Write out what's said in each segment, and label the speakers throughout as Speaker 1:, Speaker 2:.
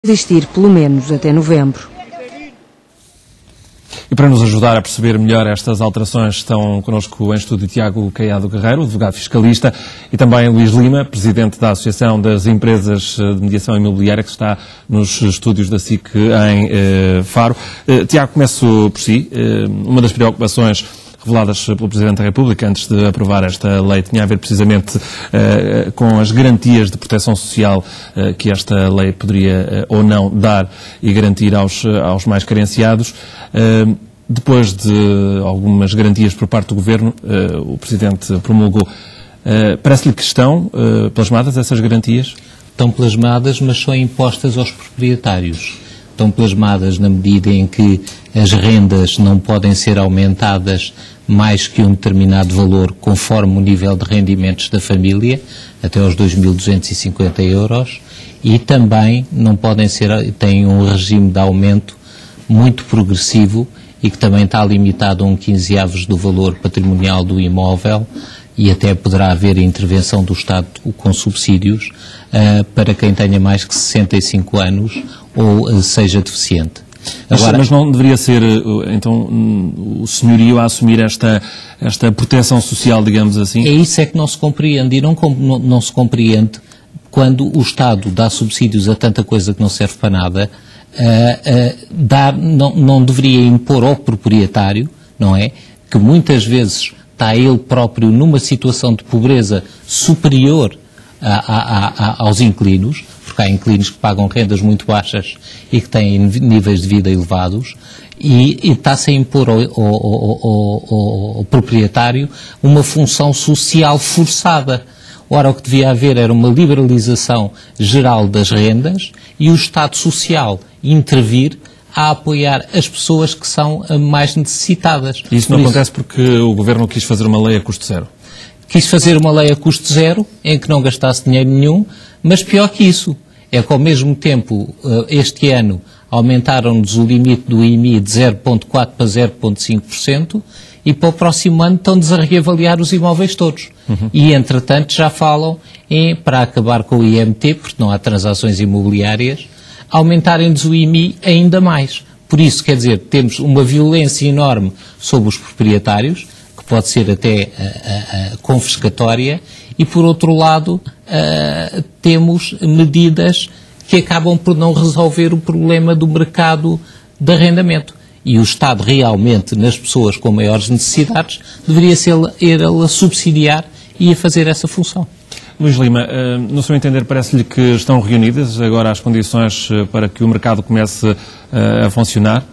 Speaker 1: existir pelo menos até novembro.
Speaker 2: E para nos ajudar a perceber melhor estas alterações estão connosco em estúdio Tiago Caiado Guerreiro, advogado fiscalista, e também Luís Lima, presidente da Associação das Empresas de Mediação Imobiliária, que está nos estúdios da SIC em Faro. Tiago, começo por si. Uma das preocupações reveladas pelo Presidente da República antes de aprovar esta lei tinha a ver precisamente com as garantias de proteção social que esta lei poderia ou não dar e garantir aos mais carenciados. Depois de algumas garantias por parte do Governo, o Presidente promulgou. Parece-lhe que estão plasmadas essas garantias?
Speaker 3: Estão plasmadas, mas são impostas aos proprietários. Estão plasmadas na medida em que as rendas não podem ser aumentadas mais que um determinado valor conforme o nível de rendimentos da família, até aos 2.250 euros, e também não podem ser, têm um regime de aumento muito progressivo e que também está limitado a 1/15 do valor patrimonial do imóvel, e até poderá haver intervenção do Estado com subsídios para quem tenha mais que 65 anos ou seja deficiente.
Speaker 2: Agora, mas não deveria ser, então, o senhorio a assumir esta proteção social, digamos assim? É
Speaker 3: isso que não se compreende, e não se compreende quando o Estado dá subsídios a tanta coisa que não serve para nada. Não deveria impor ao proprietário, não é? Que muitas vezes está ele próprio numa situação de pobreza superior aos inquilinos, porque há inquilinos que pagam rendas muito baixas e que têm níveis de vida elevados, e está-se a impor ao proprietário uma função social forçada. Ora, o que devia haver era uma liberalização geral das rendas e o Estado Social intervir a apoiar as pessoas que são mais necessitadas.
Speaker 2: E isso não acontece porque o Governo quis fazer uma lei a custo zero?
Speaker 3: Quis fazer uma lei a custo zero, em que não gastasse dinheiro nenhum, mas pior que isso, é que ao mesmo tempo, este ano, aumentaram-nos o limite do IMI de 0,4% para 0,5%, e para o próximo ano estão-nos a reavaliar os imóveis todos. E, entretanto, já falam para acabar com o IMT, porque não há transações imobiliárias, aumentarem-nos o IMI ainda mais. Por isso, quer dizer, temos uma violência enorme sobre os proprietários, que pode ser até confiscatória, e, por outro lado, temos medidas que acabam por não resolver o problema do mercado de arrendamento. E o Estado realmente, nas pessoas com maiores necessidades, deveria ser ele a subsidiar e a fazer essa função.
Speaker 2: Luís Lima, no seu entender, parece-lhe que estão reunidas agora as condições para que o mercado comece a funcionar?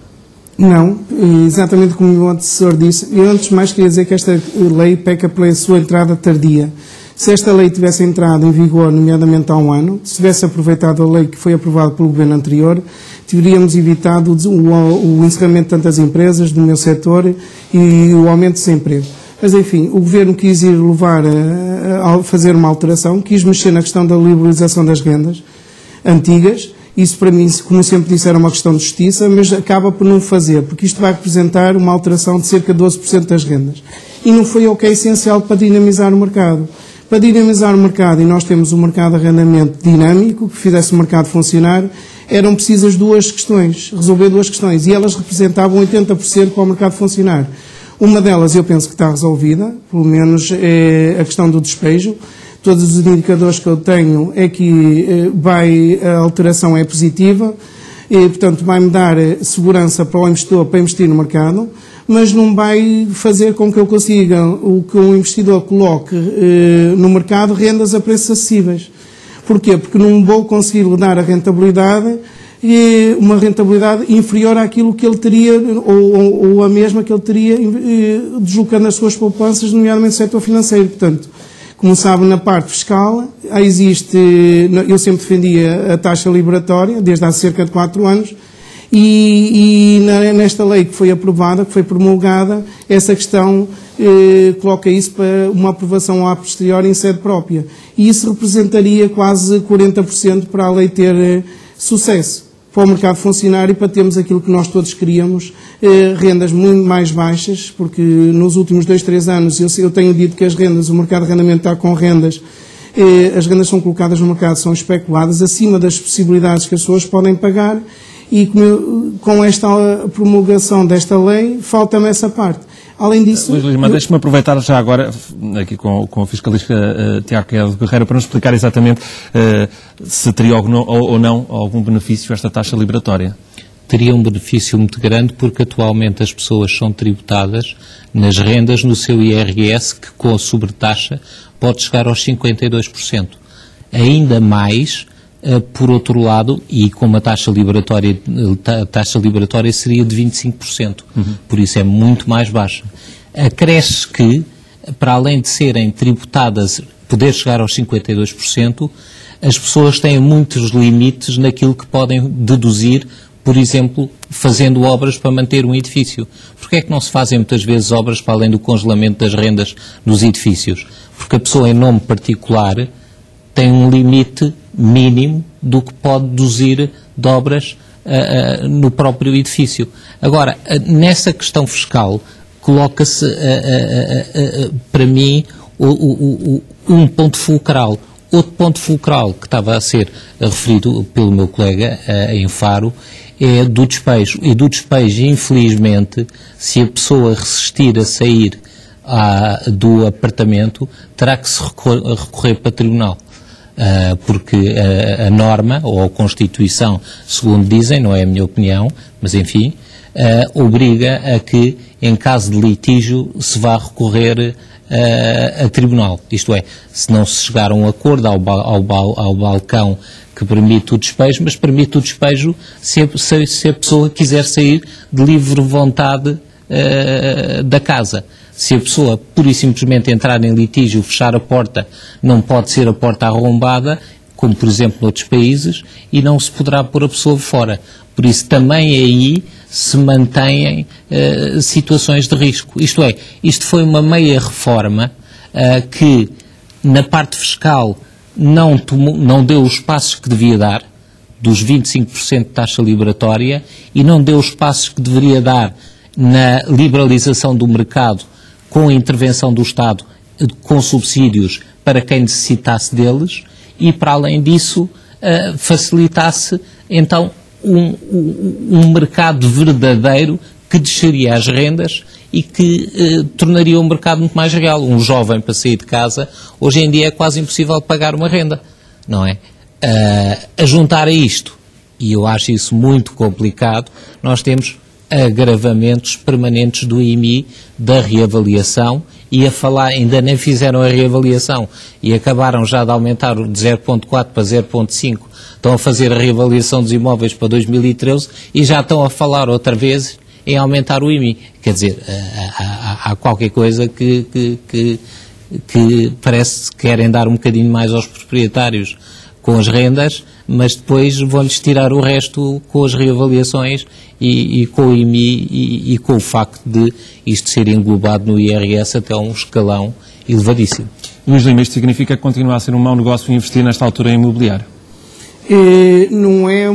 Speaker 4: Não, exatamente como o antecessor disse. Eu, antes de mais, queria dizer que esta lei peca pela sua entrada tardia. Se esta lei tivesse entrado em vigor, nomeadamente há um ano, se tivesse aproveitado a lei que foi aprovada pelo governo anterior, teríamos evitado o encerramento de tantas empresas do meu setor e o aumento de desemprego. Mas, enfim, o governo quis ir levar a fazer uma alteração, quis mexer na questão da liberalização das rendas antigas. Isso, para mim, como sempre disse, era uma questão de justiça, mas acaba por não fazer, porque isto vai representar uma alteração de cerca de 12% das rendas. E não foi o que é essencial para dinamizar o mercado. Para dinamizar o mercado, e nós temos um mercado de arrendamento dinâmico, que fizesse o mercado funcionar, eram precisas resolver duas questões, e elas representavam 80% para o mercado funcionar. Uma delas eu penso que está resolvida, pelo menos é a questão do despejo. Todos os indicadores que eu tenho é que a alteração é positiva, e, portanto, vai-me dar segurança para o investidor para investir no mercado, mas não vai fazer com que eu consiga, que o investidor coloque no mercado rendas a preços acessíveis. Porquê? Porque não vou conseguir lhe dar a rentabilidade, uma rentabilidade inferior àquilo que ele teria, ou a mesma que ele teria deslocando as suas poupanças, nomeadamente no setor financeiro. Portanto, como sabe, na parte fiscal, eu sempre defendi a taxa liberatória, desde há cerca de 4 anos, e nesta lei que foi aprovada, que foi promulgada, essa questão coloca isso para uma aprovação a posteriori em sede própria. E isso representaria quase 40% para a lei ter sucesso, para o mercado funcionar e para termos aquilo que nós todos queríamos, rendas muito mais baixas, porque nos últimos 2, 3 anos eu tenho dito que o mercado de arrendamento está com rendas as rendas são colocadas no mercado, são especuladas acima das possibilidades que as pessoas podem pagar, e com esta promulgação desta lei, falta-me essa parte. Além disso...
Speaker 2: Luís Lima, deixe-me aproveitar já agora, aqui com o fiscalista Tiago Caiado Guerreiro, para nos explicar exatamente se teria ou não algum benefício esta taxa liberatória.
Speaker 3: Teria um benefício muito grande, porque atualmente as pessoas são tributadas nas rendas no seu IRS, que com a sobretaxa pode chegar aos 52%. Ainda mais, por outro lado, e com uma taxa liberatória seria de 25%, por isso é muito mais baixa. Acresce que, para além de serem tributadas, poder chegar aos 52%, as pessoas têm muitos limites naquilo que podem deduzir, por exemplo, fazendo obras para manter um edifício. Porquê é que não se fazem muitas vezes obras para além do congelamento das rendas nos edifícios? Porque a pessoa em nome particular tem um limite mínimo do que pode deduzir de obras no próprio edifício. Agora, nessa questão fiscal, coloca-se, para mim, um ponto fulcral. Outro ponto fulcral que estava a ser referido pelo meu colega em Faro é do despejo. E do despejo, infelizmente, se a pessoa resistir a sair do apartamento, terá que se recorrer para tribunal. Porque a norma, ou a Constituição, segundo dizem, não é a minha opinião, mas enfim, obriga a que, em caso de litígio, se vá recorrer a tribunal. Isto é, se não se chegar a um acordo ao balcão que permite o despejo, mas permite o despejo se a pessoa quiser sair de livre vontade da casa. Se a pessoa pura e simplesmente entrar em litígio, fechar a porta, não pode ser a porta arrombada, como por exemplo noutros países, e não se poderá pôr a pessoa fora. Por isso também aí se mantêm situações de risco. Isto é, isto foi uma meia reforma que na parte fiscal não deu os passos que devia dar, dos 25% de taxa liberatória, e não deu os passos que deveria dar na liberalização do mercado, com a intervenção do Estado, com subsídios para quem necessitasse deles, e para além disso facilitasse então um mercado verdadeiro que desceria as rendas e que tornaria o mercado muito mais real. Um jovem para sair de casa, hoje em dia é quase impossível pagar uma renda, não é? A juntar a isto, e eu acho isso muito complicado, nós temos agravamentos permanentes do IMI, da reavaliação, e a falar, ainda nem fizeram a reavaliação e acabaram já de aumentar de 0.4 para 0.5, estão a fazer a reavaliação dos imóveis para 2013 e já estão a falar outra vez em aumentar o IMI. Quer dizer, há qualquer coisa que parece que querem dar um bocadinho mais aos proprietários com as rendas, mas depois vão-lhes tirar o resto com as reavaliações e com o IMI e com o facto de isto ser englobado no IRS até um escalão elevadíssimo.
Speaker 2: Luís Lima, isto significa que continua a ser um mau negócio investir nesta altura em imobiliário?
Speaker 4: Não é,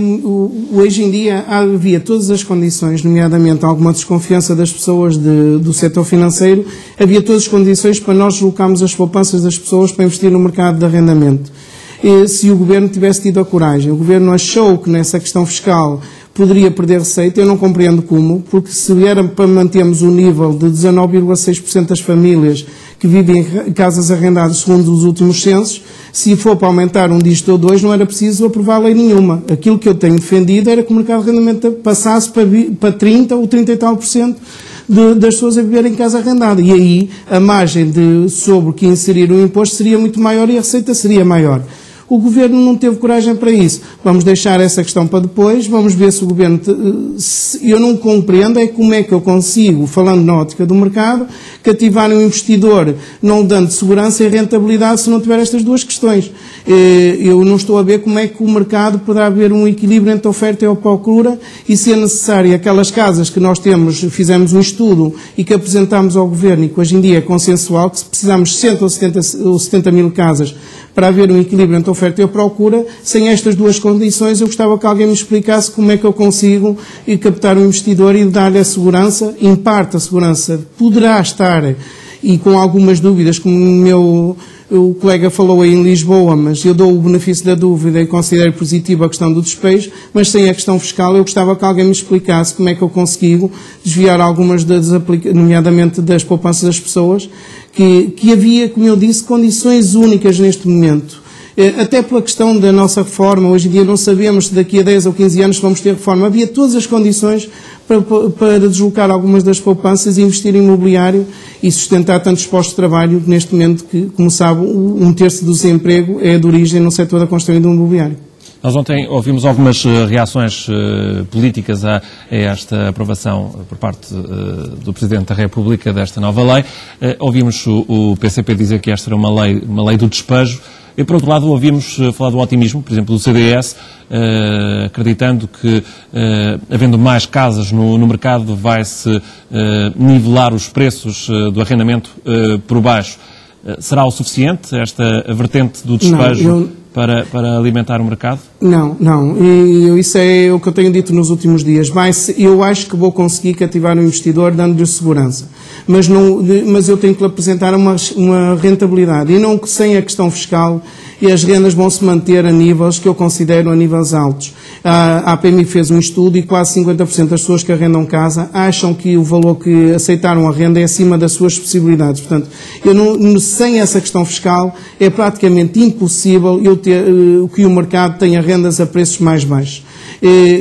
Speaker 4: hoje em dia havia todas as condições, nomeadamente alguma desconfiança das pessoas do setor financeiro, havia todas as condições para nós deslocarmos as poupanças das pessoas para investir no mercado de arrendamento. Se o Governo tivesse tido a coragem, o Governo achou que nessa questão fiscal poderia perder receita, eu não compreendo como, porque se era para mantermos o nível de 19,6% das famílias que vivem em casas arrendadas segundo os últimos censos, se for para aumentar um dígito ou dois, não era preciso aprovar lei nenhuma. Aquilo que eu tenho defendido era que o mercado de arrendamento passasse para 30 ou 30 e tal por cento das pessoas a viver em casa arrendada. E aí a margem sobre o que inserir o imposto seria muito maior e a receita seria maior. O Governo não teve coragem para isso. Vamos deixar essa questão para depois, vamos ver se o Governo... Eu não compreendo é como é que eu consigo, falando na ótica do mercado, cativar um investidor não dando segurança e rentabilidade se não tiver estas duas questões. Eu não estou a ver como é que o mercado poderá haver um equilíbrio entre a oferta e a procura e se é necessário aquelas casas que nós fizemos um estudo e que apresentámos ao Governo e que hoje em dia é consensual, que se precisamos de 60 ou 70 mil casas para haver um equilíbrio entre a oferta e a procura, sem estas duas condições, eu gostava que alguém me explicasse como é que eu consigo captar um investidor e dar-lhe a segurança, em parte a segurança poderá estar e com algumas dúvidas, como o colega falou aí em Lisboa, mas eu dou o benefício da dúvida e considero positiva a questão do despejo, mas sem a questão fiscal eu gostava que alguém me explicasse como é que eu consigo desviar algumas nomeadamente das poupanças das pessoas, que havia, como eu disse, condições únicas neste momento. Até pela questão da nossa reforma, hoje em dia não sabemos se daqui a 10 ou 15 anos vamos ter reforma. Havia todas as condições para deslocar algumas das poupanças e investir em imobiliário e sustentar tantos postos de trabalho, que neste momento, como sabe, 1/3 do desemprego é de origem no setor da construção e do imobiliário.
Speaker 2: Nós ontem ouvimos algumas reações políticas a esta aprovação por parte do Presidente da República desta nova lei. Ouvimos o PCP dizer que esta era uma lei do despejo. E, por outro lado, ouvimos falar do otimismo, por exemplo, do CDS, acreditando que, havendo mais casas no mercado, vai-se nivelar os preços do arrendamento por baixo. Será o suficiente esta vertente do despejo para alimentar o mercado?
Speaker 4: Não. Isso é o que eu tenho dito nos últimos dias. Eu acho que vou conseguir cativar o investidor dando-lhe segurança. Mas eu tenho que lhe apresentar uma rentabilidade. E não sem a questão fiscal, e as rendas vão se manter a níveis que eu considero a níveis altos. A APMI fez um estudo e quase 50% das pessoas que arrendam casa acham que o valor que aceitaram a renda é acima das suas possibilidades. Portanto, sem essa questão fiscal é praticamente impossível que o mercado tenha rendas a preços mais baixos.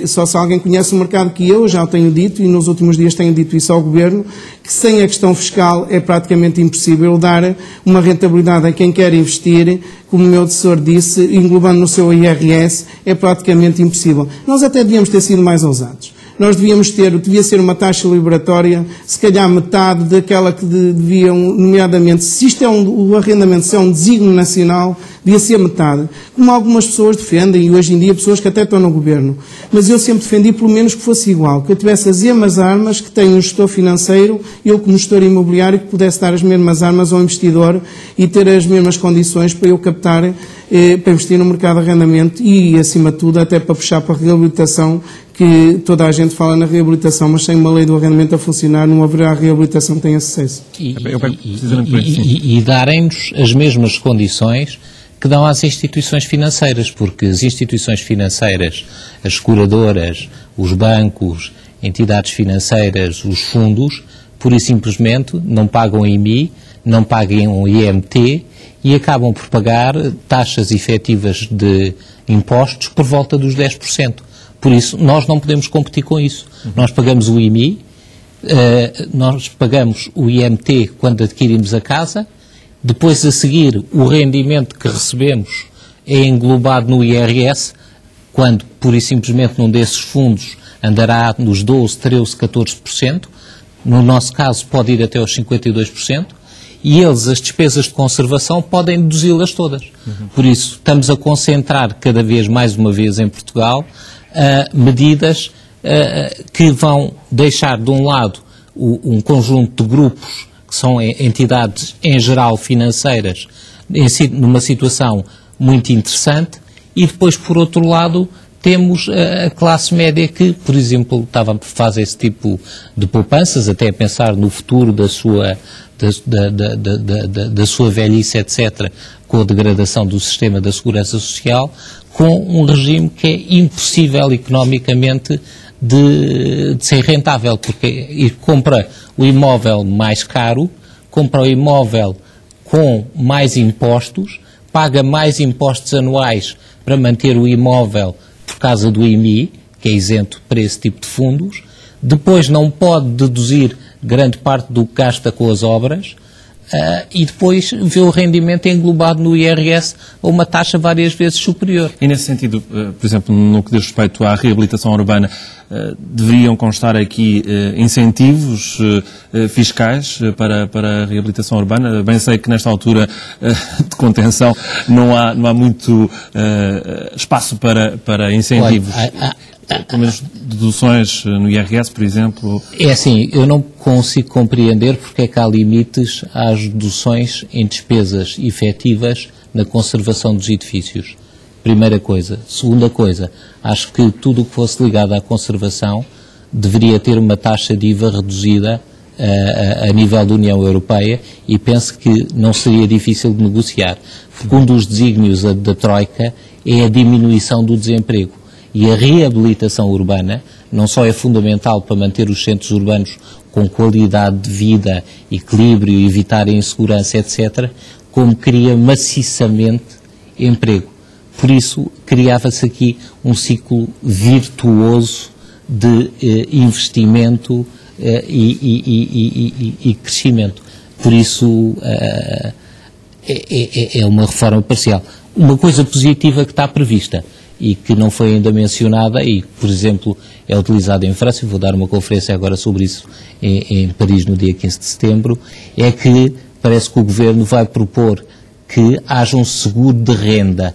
Speaker 4: Só se alguém conhece o mercado que eu já o tenho dito, e nos últimos dias tenho dito isso ao Governo, que sem a questão fiscal é praticamente impossível dar uma rentabilidade a quem quer investir, como o meu assessor disse, englobando no seu IRS, é praticamente impossível. Nós até devíamos ter sido mais ousados. Nós devia ser uma taxa liberatória, se calhar metade daquela que deviam, nomeadamente, se isto o arrendamento se é um desígnio nacional, devia ser metade. Como algumas pessoas defendem, e hoje em dia pessoas que até estão no Governo. Mas eu sempre defendi pelo menos que fosse igual, que eu tivesse as mesmas armas que tem um gestor financeiro, eu como gestor imobiliário, que pudesse dar as mesmas armas ao investidor e ter as mesmas condições para eu captar, para investir no mercado de arrendamento e, acima de tudo, até para puxar para a reabilitação, que toda a gente fala na reabilitação, mas sem uma lei do arrendamento a funcionar, não haverá reabilitação que tenha sucesso.
Speaker 3: E darem-nos as mesmas condições que dão às instituições financeiras, porque as instituições financeiras, as seguradoras, os bancos, entidades financeiras, os fundos, pura e simplesmente não pagam IMI, não pagam IMT e acabam por pagar taxas efetivas de impostos por volta dos 10%. Por isso, nós não podemos competir com isso. Nós pagamos o IMI, nós pagamos o IMT quando adquirimos a casa, depois a seguir o rendimento que recebemos é englobado no IRS, quando pura e simplesmente num desses fundos andará nos 12%, 13%, 14%, no nosso caso pode ir até aos 52%, e eles, as despesas de conservação, podem deduzi-las todas. Por isso, estamos a concentrar cada vez, mais uma vez em Portugal, medidas que vão deixar de um lado um conjunto de grupos que são entidades em geral financeiras numa situação muito interessante e depois por outro lado temos a classe média que, por exemplo, faz esse tipo de poupanças, até a pensar no futuro da sua velhice, etc., com a degradação do sistema da segurança social, com um regime que é impossível economicamente de ser rentável, porque compra o imóvel mais caro, compra o imóvel com mais impostos, paga mais impostos anuais para manter o imóvel por causa do IMI, que é isento para esse tipo de fundos, depois não pode deduzir grande parte do que gasta com as obras, e depois vê o rendimento englobado no IRS a uma taxa várias vezes superior.
Speaker 2: E nesse sentido, por exemplo, no que diz respeito à reabilitação urbana, deveriam constar aqui incentivos fiscais para a reabilitação urbana? Bem sei que nesta altura de contenção não há muito espaço para incentivos. Como as deduções no IRS, por exemplo?
Speaker 3: É assim, eu não consigo compreender porque é que há limites às deduções em despesas efetivas na conservação dos edifícios. Primeira coisa. Segunda coisa, acho que tudo o que fosse ligado à conservação deveria ter uma taxa de IVA reduzida a nível da União Europeia, e penso que não seria difícil de negociar, porque um dos desígnios da Troika é a diminuição do desemprego. E a reabilitação urbana não só é fundamental para manter os centros urbanos com qualidade de vida, equilíbrio, evitar a insegurança, etc., como cria maciçamente emprego. Por isso, criava-se aqui um ciclo virtuoso de investimento e crescimento. Por isso, é uma reforma parcial. Uma coisa positiva que está prevista e que não foi ainda mencionada e que, por exemplo, é utilizada em França, vou dar uma conferência agora sobre isso em Paris no dia 15 de setembro, é que parece que o Governo vai propor que haja um seguro de renda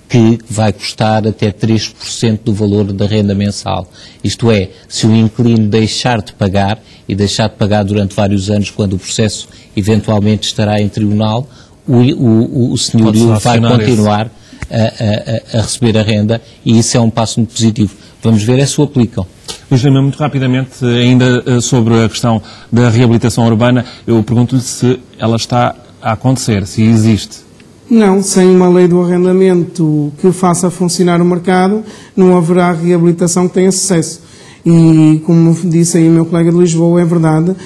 Speaker 3: que vai custar até 3% do valor da renda mensal. Isto é, se o inquilino deixar de pagar, e deixar de pagar durante vários anos, quando o processo eventualmente estará em tribunal, o senhorio vai continuar a receber a renda, e isso é um passo muito positivo. Vamos ver se o aplicam.
Speaker 2: Luís Lima, muito rapidamente, ainda sobre a questão da reabilitação urbana, eu pergunto-lhe se ela está a acontecer, se existe.
Speaker 4: Não, sem uma lei do arrendamento que faça funcionar o mercado, não haverá reabilitação que tenha sucesso. E, como disse aí o meu colega de Lisboa, é verdade,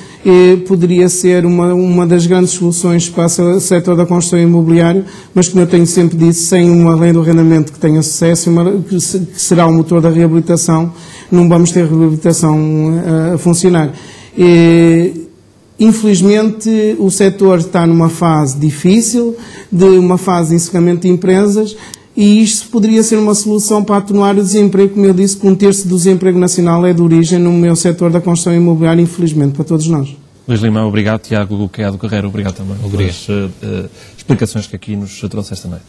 Speaker 4: poderia ser uma das grandes soluções para o setor da construção imobiliária, mas como eu tenho sempre dito, sem uma lei do arrendamento que tenha sucesso, que será o motor da reabilitação, não vamos ter reabilitação a funcionar. Infelizmente, o setor está numa fase difícil, de uma fase de encerramento de empresas, e isto poderia ser uma solução para atenuar o desemprego. Como eu disse, que 1/3 do desemprego nacional é de origem no meu setor da construção imobiliária, infelizmente, para todos nós.
Speaker 2: Luís Lima, obrigado. Tiago Caiado Guerreiro, obrigado também pelas explicações que aqui nos trouxe esta noite.